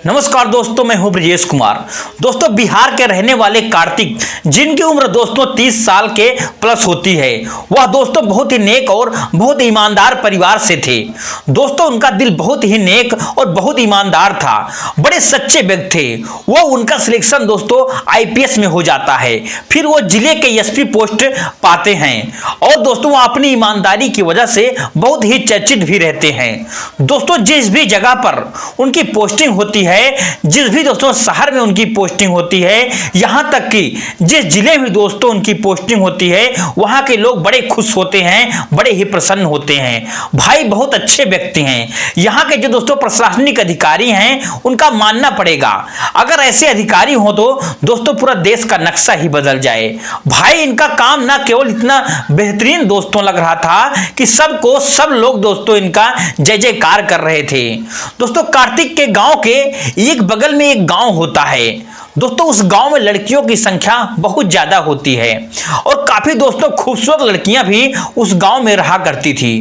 नमस्कार दोस्तों, मैं हूं ब्रजेश कुमार। दोस्तों, बिहार के रहने वाले कार्तिक, जिनकी उम्र दोस्तों 30 साल के प्लस होती है, वह दोस्तों बहुत ही नेक और बहुत ईमानदार परिवार से थे। दोस्तों, उनका दिल बहुत ही नेक और बहुत ईमानदार था, बड़े सच्चे व्यक्ति थे। वह उनका सिलेक्शन दोस्तों आईपीएस में हो जाता है, फिर वो जिले के एसपी पोस्ट पाते हैं और दोस्तों वो अपनी ईमानदारी की वजह से बहुत ही चर्चित भी रहते हैं। दोस्तों, जिस भी जगह पर उनकी पोस्टिंग होती है, जिस भी दोस्तों शहर में उनकी पोस्टिंग होती है, यहां तक कि जिस जिले में दोस्तों उनकी पोस्टिंग होती है, वहां के लोग बड़े खुश होते हैं, बड़े ही प्रसन्न होते हैं। भाई बहुत अच्छे व्यक्ति हैं। यहां के जो दोस्तों प्रशासनिक अधिकारी हैं, उनका मानना पड़ेगा, अगर ऐसे अधिकारी हो तो दोस्तों पूरा देश का नक्शा ही बदल जाए। भाई इनका काम ना केवल इतना बेहतरीन दोस्तों लग रहा था कि सब लोग दोस्तों इनका जय जयकार कर रहे थे। दोस्तों, कार्तिक के गांव के एक बगल में एक गांव होता है। दोस्तों, उस गांव में लड़कियों की संख्या बहुत ज्यादा होती है और काफी दोस्तों खूबसूरत लड़कियां भी उस गांव में रहा करती थी।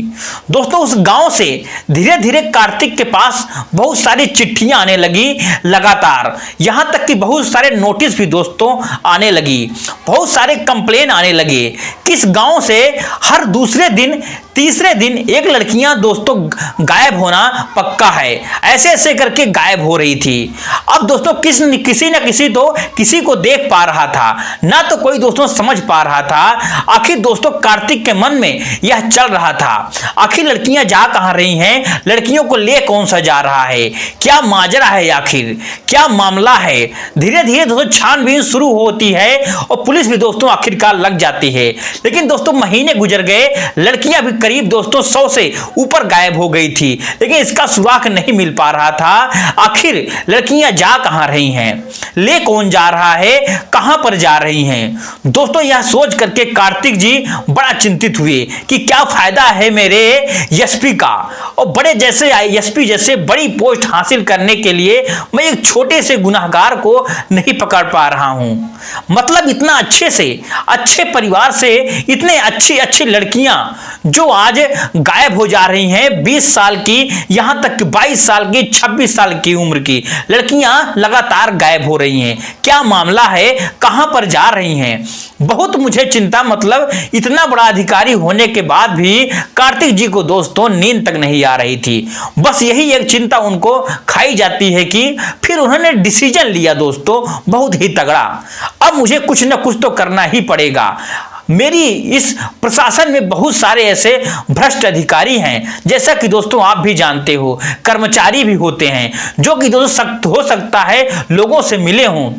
दोस्तों, उस गांव से धीरे धीरे कार्तिक के पास बहुत सारी चिट्ठियां आने लगी लगातार, यहां तक कि बहुत सारे नोटिस भी दोस्तों आने लगी, बहुत सारे कंप्लेन आने लगे। किस गांव से हर दूसरे दिन तीसरे दिन एक लड़कियां दोस्तों गायब होना पक्का है, ऐसे ऐसे करके गायब हो रही थी। अब दोस्तों किसी न किसी तो किसी को देख पा रहा था, ना तो कोई दोस्तों समझ पा रहा था आखिर दोस्तों कार्तिक के मन में यह चल रहा था, आखिर लड़कियां जा कहां रही हैं, लड़कियों को ले कौन सा जा रहा है, क्या माजरा है, आखिर क्या मामला है। धीरे धीरे दोस्तों छानबीन शुरू होती है और पुलिस भी दोस्तों आखिरकार लग जाती है। लेकिन दोस्तों महीने गुजर गए, लड़कियां भी करीब दोस्तों 100 से ऊपर गायब हो गई थी, लेकिन इसका सुराग नहीं मिल पा रहा था। आखिर लड़कियां जा कहां रही हैं, ले कौन जा रहा है, कहां पर जा रही हैं। दोस्तों, यह सोच करके कार्तिक जी बड़ा चिंतित हुए कि क्या फायदा है मेरे एसपी का, और बड़े जैसे एसपी जैसे बड़ी पोस्ट हासिल करने के लिए मैं एक छोटे से गुनहगार को नहीं पकड़ पा रहा हूं। मतलब इतना अच्छे परिवार से इतने अच्छी लड़कियां जो आज गायब हो जा रही हैं, 20 साल की, यहां तक कि 22 साल की, 26 साल की उम्र की लड़कियां लगातार गायब हो रही हैं। क्या मामला है, कहां पर जा रही हैं। बहुत मुझे चिंता, मतलब इतना बड़ा अधिकारी होने के बाद भी कार्तिक जी को दोस्तों नींद तक नहीं आ रही थी। बस यही एक चिंता उनको खाई जाती है कि फिर उन्होंने डिसीजन लिया दोस्तों बहुत ही तगड़ा, अब मुझे कुछ ना कुछ तो करना ही पड़ेगा। मेरी इस प्रशासन में बहुत सारे ऐसे भ्रष्ट अधिकारी हैं, जैसा कि दोस्तों आप भी जानते हो, कर्मचारी भी होते हैं जो कि दोस्तों सख्त हो सकता है लोगों से मिले हों,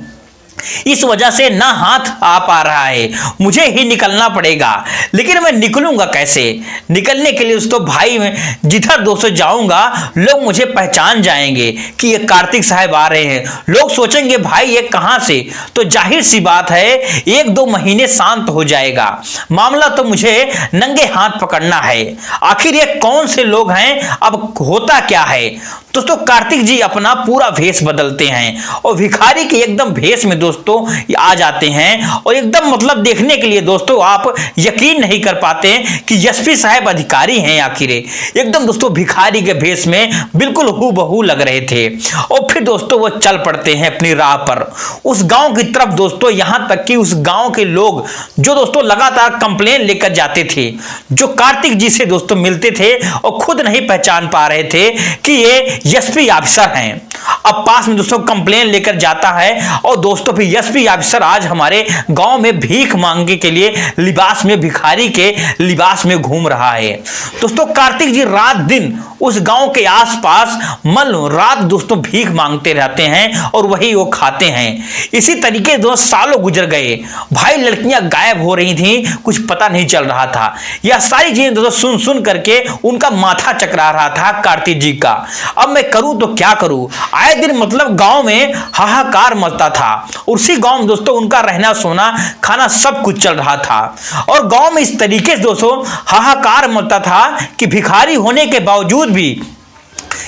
इस वजह से ना हाथ आ पा रहा है, मुझे ही निकलना पड़ेगा। लेकिन मैं निकलूंगा कैसे? निकलने के लिए दोस्तों भाई मैं जिधर दोस्तों जाऊंगा लोग मुझे पहचान जाएंगे कि ये कार्तिक साहब आ रहे हैं। लोग सोचेंगे भाई ये कहां से, तो जाहिर सी बात है 1-2 महीने शांत हो जाएगा मामला, तो मुझे नंगे हाथ पकड़ना है। आखिर ये कौन से लोग हैं, अब होता क्या है। दोस्तों, कार्तिक जी अपना पूरा भेष बदलते हैं और भिखारी के एकदम भेष में दोस्तों आ जाते हैं, और एकदम मतलब देखने के लिए दोस्तों आप यकीन नहीं कर पाते कि एसपी साहब अधिकारी हैं। आखिर एकदम दोस्तों भिखारी के भेष में बिल्कुल हूबहू लग रहे थे, और फिर दोस्तों वो चल पड़ते हैं अपनी राह पर उस गांव की तरफ दोस्तों। यहां तक कि उस गांव के लोग जो दोस्तों लगातार कंप्लेन लेकर जाते थे, जो कार्तिक जी से दोस्तों मिलते थे और खुद नहीं पहचान पा रहे थे कि ये एसपी ऑफिसर हैं, अब पास में दोस्तों कंप्लेन लेकर जाता है, और दोस्तों फिर एसपी ऑफिसर आज हमारे गांव में भीख मांगने के लिए लिबास में, भिखारी के लिबास में घूम रहा है। दोस्तों, कार्तिक जी रात दिन उस गांव के आसपास रात दोस्तों भीख मांगते रहते हैं और वही वो खाते हैं। इसी तरीके से दोस्तों सालों गुजर गए, भाई लड़कियां गायब हो रही थी, कुछ पता नहीं चल रहा था। यह सारी चीजें दोस्तों सुन करके उनका माथा चकरा रहा था कार्तिक जी का। अब मैं करूं तो क्या करूं, आए दिन मतलब गांव में हाहाकार मचता था। उसी गांव में दोस्तों उनका रहना सोना खाना सब कुछ चल रहा था, और गांव में इस तरीके से दोस्तों हाहाकार मचता था कि भिखारी होने के बावजूद भी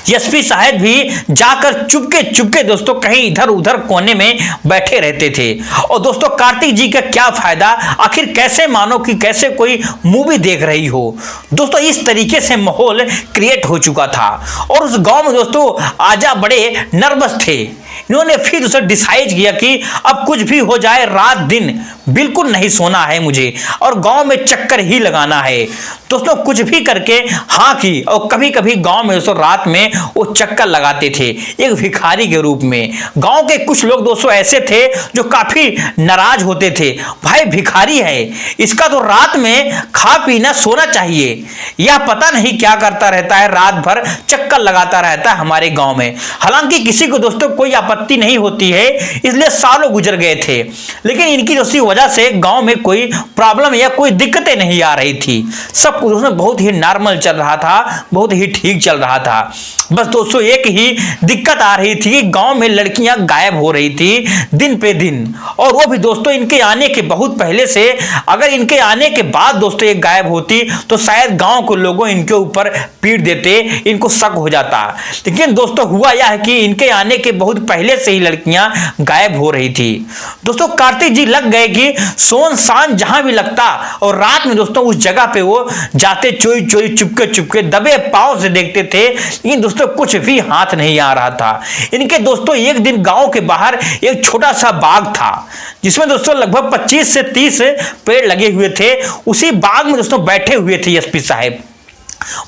एसपी साहब भी जाकर चुपके चुपके दोस्तों कहीं इधर उधर कोने में बैठे रहते थे। और दोस्तों कार्तिक जी का क्या फायदा, आखिर कैसे मानो कि कैसे कोई मूवी देख रही हो। दोस्तों इस तरीके से माहौल क्रिएट हो चुका था और उस गांव में दोस्तों आजा बड़े नर्वस थे। इन्होंने फिर उसे डिसाइड किया कि अब कुछ भी हो जाए रात दिन बिल्कुल नहीं सोना है मुझे और गांव में चक्कर ही लगाना है। दोस्तों कुछ भी करके हाँ की और कभी कभी गांव में दोस्तों रात में वो चक्कर लगाते थे एक भिखारी के रूप में। गांव के कुछ लोग दोस्तों ऐसे थे जो काफी नाराज होते थे, भाई भिखारी है, इसका तो रात में खा पीना सोना चाहिए, यह पता नहीं क्या करता रहता है, रात भर चक्कर लगाता रहता है हमारे गांव में। हालांकि किसी को दोस्तों कोई आपत्ति नहीं होती है, इसलिए सालों गुजर गए थे, लेकिन इनकी दोस्ती वजह से गांव में कोई प्रॉब्लम या कोई दिक्कतें नहीं आ रही थी। सब कुछ उसमें बहुत ही नॉर्मल चल रहा था, बहुत ही ठीक चल रहा था। बस दोस्तों एक ही दिक्कत आ रही थी कि गांव में लड़कियां गायब हो रही थी दिन पे दिन, और वो भी दोस्तों इनके आने के बहुत पहले से। अगर इनके आने के बाद दोस्तों एक गायब होती तो शायद गांव के लोगों इनके ऊपर पीट देते, इनको शक हो जाता। लेकिन दोस्तों हुआ यह है कि इनके आने के बहुत पहले से ही लड़कियां गायब हो रही थी। दोस्तों कार्तिक जी लग गए कि सोन शान जहां भी लगता और रात में दोस्तों उस जगह पे वो जाते, चोरी चोरी चुपके चुपके दबे पांव से देखते थे, लेकिन दोस्तों कुछ भी हाथ नहीं आ रहा था इनके। दोस्तों एक दिन गांव के बाहर एक छोटा सा बाग था जिसमें दोस्तों लगभग 25 से 30 पेड़ लगे हुए थे। उसी बाग में दोस्तों बैठे हुए थे एसपी साहब।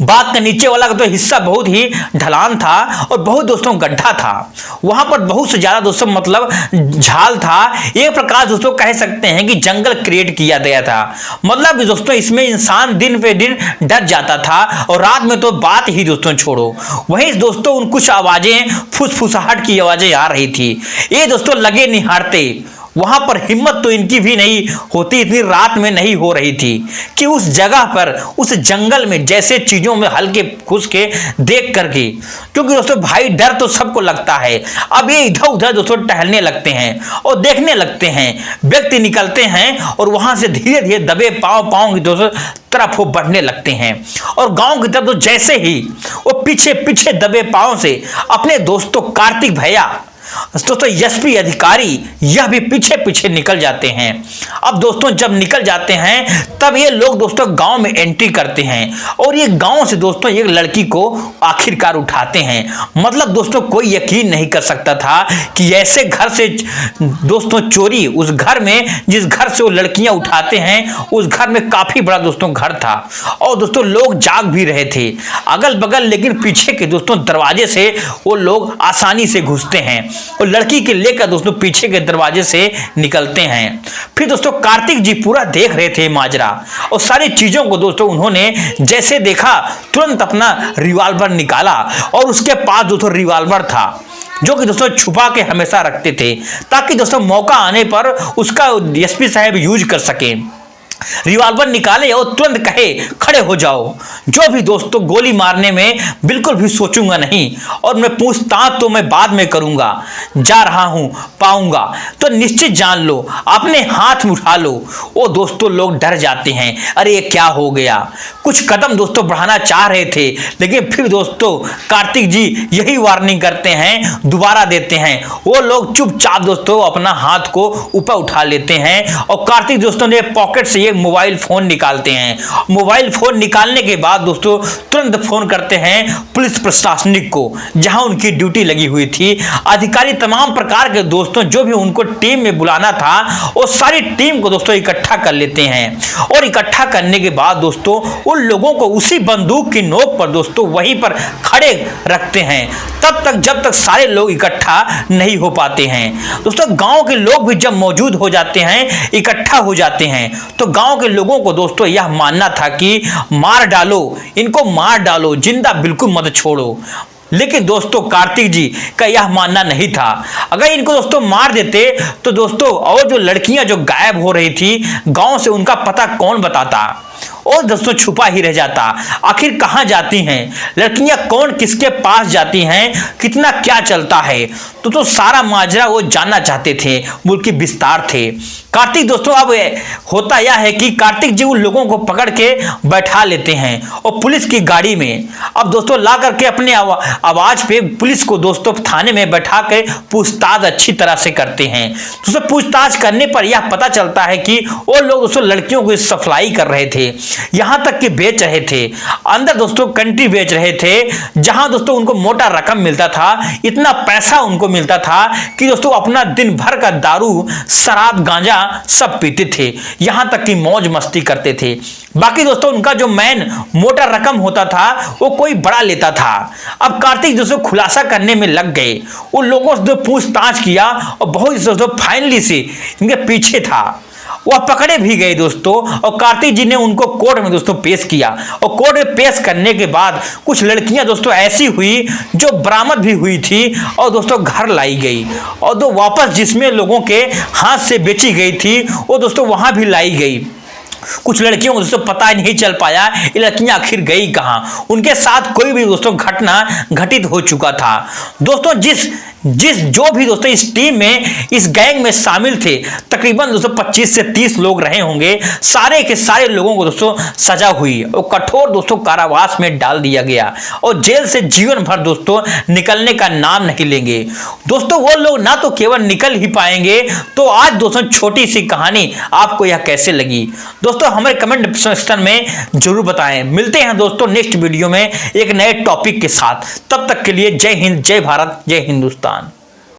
बाग का नीचे वाला तो हिस्सा बहुत ही ढलान था और बहुत दोस्तों गड्ढा था, वहां पर बहुत से ज्यादा दोस्तों मतलब झाल था। एक प्रकार दोस्तों कह सकते हैं कि जंगल क्रिएट किया गया था। मतलब दोस्तों इसमें इंसान दिन पे दिन डर जाता था और रात में तो बात ही दोस्तों छोड़ो। वहीं दोस्तों उन कुछ आवाजें, फुसफुसाहट की आवाजें आ रही थी। ये दोस्तों लगे निहारते, वहां पर हिम्मत तो इनकी भी नहीं होती, इतनी रात में नहीं हो रही थी कि उस जगह पर उस जंगल में जैसे चीजों में हल्के घुस के देख करके, क्योंकि दोस्तों भाई डर तो सबको लगता है। अब ये इधर उधर दोस्तों टहलने लगते हैं और देखने लगते हैं, व्यक्ति निकलते हैं और वहां से धीरे धीरे दबे पांव की दोस्तों तरफ वो बढ़ने लगते हैं। और गांव की तरफ तो जैसे ही वो पीछे पीछे दबे पांव से अपने दोस्तों कार्तिक भैया दोस्तों एसपी अधिकारी यह भी पीछे पीछे निकल जाते हैं। अब दोस्तों जब निकल जाते हैं तब ये लोग दोस्तों गांव में एंट्री करते हैं और ये गांव से दोस्तों एक लड़की को आखिरकार उठाते हैं। मतलब दोस्तों कोई यकीन नहीं कर सकता था कि ऐसे घर से दोस्तों चोरी, उस घर में जिस घर से वो लड़कियां उठाते हैं उस घर में काफी बड़ा दोस्तों घर था और दोस्तों लोग जाग भी रहे थे अगल बगल, लेकिन पीछे के दोस्तों दरवाजे से वो लोग आसानी से घुसते हैं और लड़की के लेकर दोस्तों पीछे के दरवाजे से निकलते हैं। फिर दोस्तों कार्तिक जी पूरा देख रहे थे माजरा और सारी चीजों को दोस्तों उन्होंने जैसे देखा तुरंत अपना रिवॉल्वर निकाला और उसके पास दोस्तों रिवॉल्वर था जो कि दोस्तों छुपा के हमेशा रखते थे ताकि दोस्तों मौका आने पर उसका एसपी साहब यूज कर सके। रिवॉल्वर निकाले और तुरंत कहे खड़े हो जाओ, जो भी दोस्तों गोली मारने में बिल्कुल भी सोचूंगा नहीं और मैं पूछताछ तो मैं बाद में करूंगा, जा रहा हूं पाऊंगा तो निश्चित जान लो, अपने हाथ में उठा लो। वो दोस्तों लोग डर जाते हैं, अरे ये क्या हो गया। कुछ कदम दोस्तों बढ़ाना चाह रहे थे लेकिन फिर दोस्तों कार्तिक जी यही वार्निंग करते हैं, दोबारा देते हैं। वो लोग चुपचाप दोस्तों अपना हाथ को ऊपर उठा लेते हैं और कार्तिक दोस्तों ने पॉकेट से मोबाइल फोन निकालते हैं। मोबाइल फोन निकालने के बाद दोस्तों तुरंत फोन करते हैं पुलिस प्रशासनिक को जहां उनकी ड्यूटी लगी हुई थी। अधिकारी तमाम प्रकार के दोस्तों जो भी उनको टीम में बुलाना था वो सारी टीम को दोस्तों इकट्ठा कर लेते हैं और इकट्ठा करने के बाद दोस्तों उन लोगों को उसी बंदूक की नोक पर दोस्तों वहीं पर खड़े रखते हैं तब तक जब तक सारे लोग इकट्ठा नहीं हो पाते हैं। दोस्तों गांव के लोग भी जब मौजूद हो जाते हैं, इकट्ठा हो जाते हैं, तो गांव के लोगों को दोस्तों यह मानना था कि मार डालो, इनको मार डालो, जिंदा बिल्कुल मत छोड़ो। लेकिन दोस्तों कार्तिक जी का यह मानना नहीं था। अगर इनको दोस्तों मार देते तो दोस्तों और जो लड़कियां जो गायब हो रही थी गांव से, उनका पता कौन बताता और दोस्तों छुपा ही रह जाता। आखिर कहां जाती हैं लड़कियां, कौन किसके पास जाती हैं, कितना क्या चलता है, तो सारा माजरा वो जानना चाहते थे, मुल्की विस्तार थे। कार्तिक दोस्तों अब होता यह है कि कार्तिक जी उन लोगों को पकड़ के बैठा लेते हैं और पुलिस की गाड़ी में अब दोस्तों ला करके अपने आवाज पे पुलिस को दोस्तों थाने में बैठा के पूछताछ अच्छी तरह से करते हैं। दोस्तों पूछताछ करने पर यह पता चलता है कि वो लोग दोस्तों लड़कियों को सप्लाई कर रहे थे, यहां तक कि बेच रहे थे, अंदर दोस्तों कंट्री बेच रहे थे, जहां दोस्तों उनको मोटा रकम मिलता था, इतना पैसा उनको मिलता था कि दोस्तों अपना दिन भर का दारू शराब गांजा सब पीते थे, यहां तक कि मौज मस्ती करते थे। बाकी दोस्तों उनका जो मेन मोटा रकम होता था वो कोई बड़ा लेता था। अब कार्तिक दोस्तों खुलासा करने में लग गए, उन लोगों से पूछताछ किया और बहुत दोस्तों फाइनली से इनके पीछे था, वह पकड़े भी गए दोस्तों और कार्तिक जी ने उनको कोर्ट में दोस्तों पेश किया और कोर्ट में पेश करने के बाद कुछ लड़कियां दोस्तों ऐसी हुई जो बरामद भी हुई थी और दोस्तों घर लाई गई और दो वापस जिसमें लोगों के हाथ से बेची गई थी वो दोस्तों वहां भी लाई गई। कुछ लड़कियों को दोस्तों पता ही नहीं चल पाया ये लड़कियां आखिर गई कहां, उनके साथ कोई भी दोस्तों घटना घटित हो चुका था। दोस्तों जिस जो भी दोस्तों इस टीम में इस गैंग में शामिल थे तकरीबन दोस्तों 25 से 30 लोग रहे होंगे, सारे के सारे लोगों को दोस्तों सजा हुई और कठोर दोस्तों कारावास में डाल दिया गया और जेल से जीवन भर दोस्तों निकलने का नाम नहीं लेंगे। दोस्तों वो लोग ना तो केवल निकल ही पाएंगे। तो आज दोस्तों छोटी सी कहानी आपको यह कैसे लगी दोस्तों हमारे कमेंट सेक्शन में जरूर बताएं। मिलते हैं दोस्तों नेक्स्ट वीडियो में एक नए टॉपिक के साथ, तब तक के लिए जय हिंद, जय भारत, जय हिंदुस्तान।